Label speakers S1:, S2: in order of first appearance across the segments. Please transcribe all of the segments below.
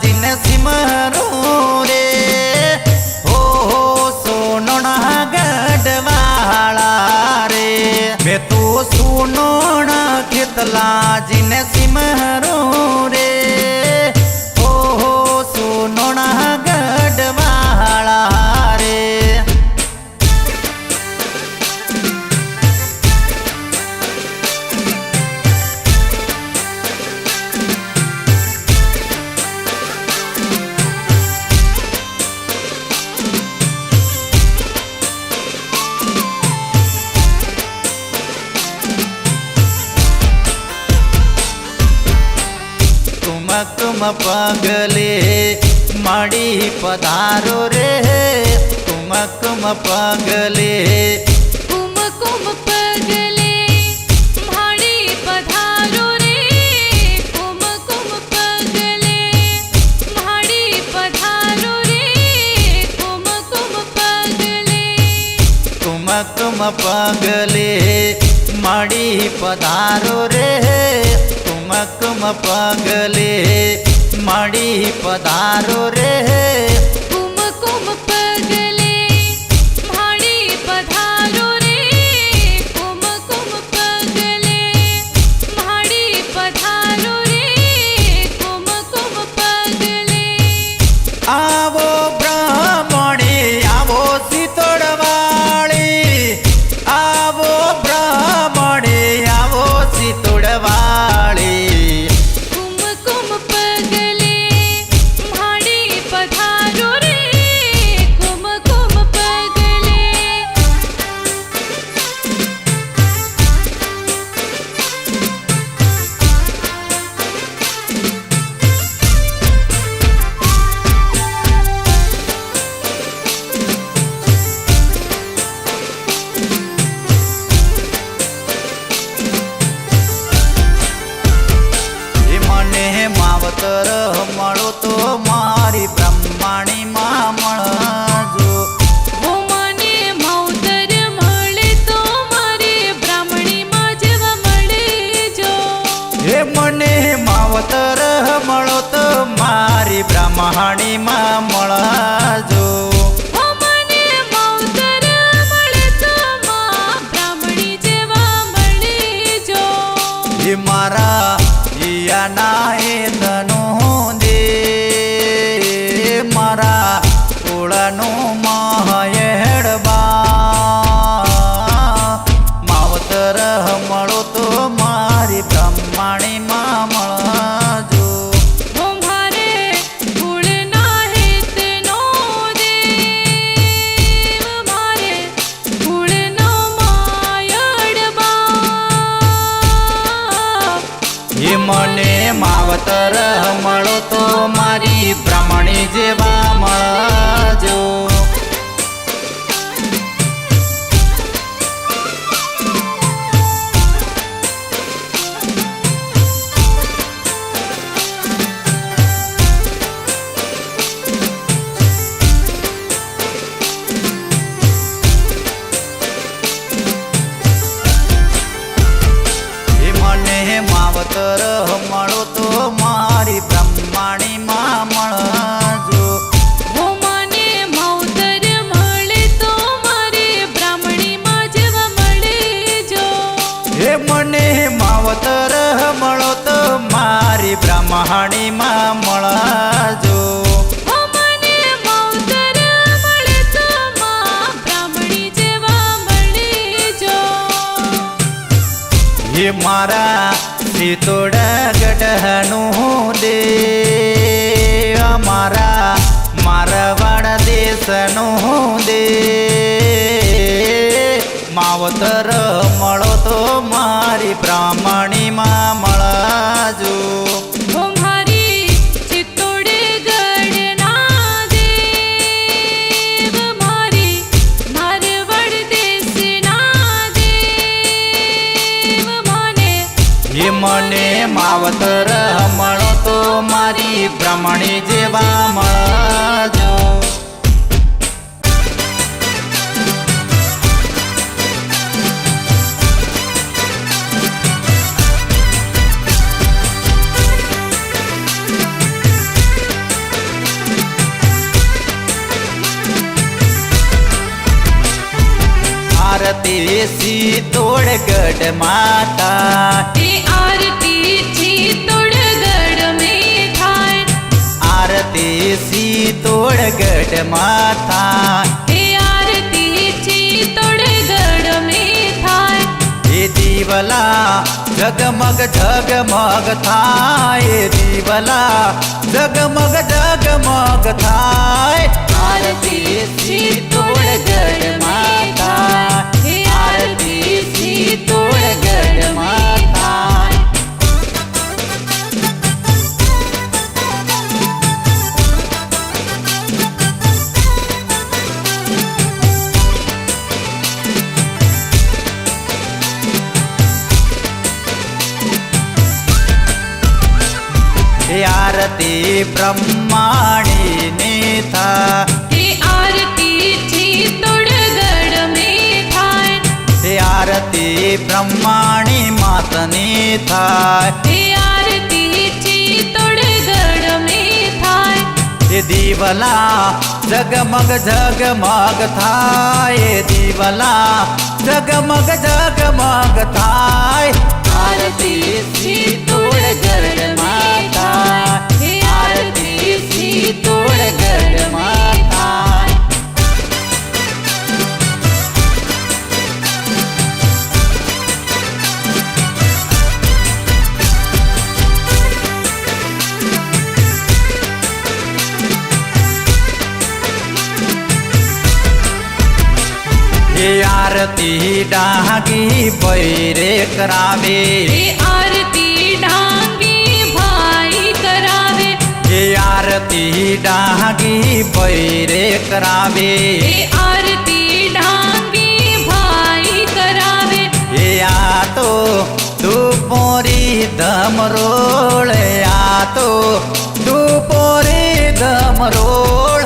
S1: जिन सिमरू रे हो सोनोना गढ़वाला रे मैं तो सोनोना खेतला जिन सिमरू रे हो सोनोना गढ़वाला रे तुम पगले मड़ी पधारो रे तुम पगले
S2: कुम पगले मड़ी पधारो रे कुम पगले मड़ी पधारो रे कुम पगले
S1: पगले मड़ी पधारो रे तुम पगले मड़ी पधारो रे
S2: कुम पगले मड़ी पधारो रे कुम पगले मड़ी पधारो रे कुम पगले
S1: आवो ब्राह्मणी आवो सीतोड़वाली आवो ब्राह्मणी आवो सीतोड़वाली मावतर मळो तो मारी ब्रह्माणी मामळजो
S2: वो मने मावतर मळे तो मारी ब्राह्मणी माजेवा मळे जो
S1: हे मने मावतर मळो तो मारी ब्रह्माणी मामळजो
S2: वो मने मावतर मळे तो मा ब्राह्मणी जेवा मळे जो
S1: हे मारा या नाए तनु दे मारा कुळनु महयडबा मावतर मळो तो मारी ब्रह्माणी मामळजो
S2: वो मारे कुळ नाहे तेनो देव मारे कुळ नो मायडबा
S1: ये मने मावतर मळो तो मारी ब्राह्मणी जेवा मळजो બ્રહ્માણીમાં મળજો.
S2: હો મને માવતર મળે તો માં બ્રાહ્મણી જેવા મળીજો.
S1: એ મારા સિતોડ ગઢનું દેવ, મારા મારવાડ દેશનું દેવ, માવતર મળો તો મારી બ્રાહ્મણીમાં મળજો.
S2: હો મારી ચિત્તોડે ગઢના દેવ, મારી મારવાડ દેશના દેવ,
S1: એ મને માવતર મળો તો મારી બ્રાહ્મણી જેવા મળજો. આરતી સિતોડ ગઢ માતા,
S2: એ આરતી ચિત્તોડ ગઢ મેં થાય.
S1: આરતી સિતોડ ગઢ માતા,
S2: એ આરતી ચિત્તોડ ગઢ મેં થાય.
S1: એ દીવલા જગમગ જગમગ થાય, એ દીવલા જગમગ જગમગ થાય. આરતી સિતોડ ગઢ માતા,
S2: એ
S1: આરતી સિતોડ ગઢ માતા. એ આરતી બ્રહ્માણીની થા,
S2: એ આરતી ચિત્તોડ ગઢ મેં થાય.
S1: એ આરતી બ્રહ્માણી માતની થાય.
S2: એ આરતી ચિત્તોડ ગઢ મેં થાય.
S1: એ દીવલા જગમગ જગમગ થાય, એ દીવલા જગમગ જગમગ થાય. આરતી સિતોડ ગઢ માતા,
S2: એ
S1: આરતી સિતોડ ગઢ માતા. એ આરતી ડાંગી બૈરે કરાવે,
S2: એ આરતી ડાંગી ભાઈ કરાવે.
S1: એ આરતી ડાંગી બૈરે કરાવે,
S2: એ આરતી ડાંગી ભાઈ કરાવે.
S1: એ આ તો દુપોરી ધમરોળ, આ તો દુપોરી ધમરોળ.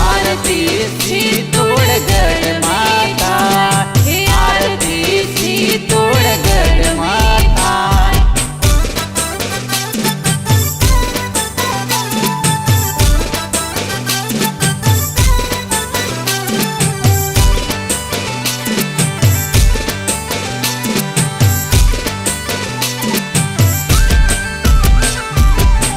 S1: આરતી સિતોડ ગઢ માતા,
S2: એ
S1: આરતી સિતોડ ગઢ માતા.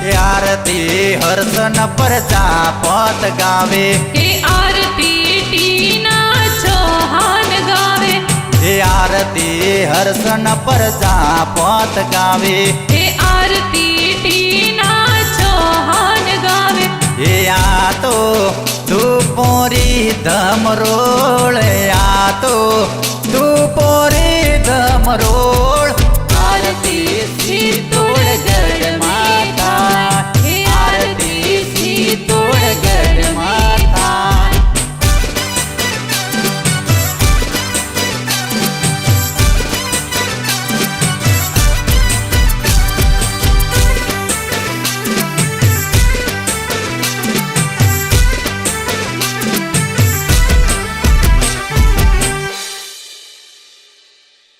S1: એ આરતી હર્ષન પ્રજાપત ગાવે,
S2: એ આરતી ટીના ચૌહાણ ગાવે.
S1: એ આરતી હર્ષન પ્રજાપત ગાવે,
S2: એ આરતી ટીના ચૌહાણ ગાવે.
S1: એ આ તો દુપોરી ધમરોળ, આ તો દુપોરી ધમરોળ.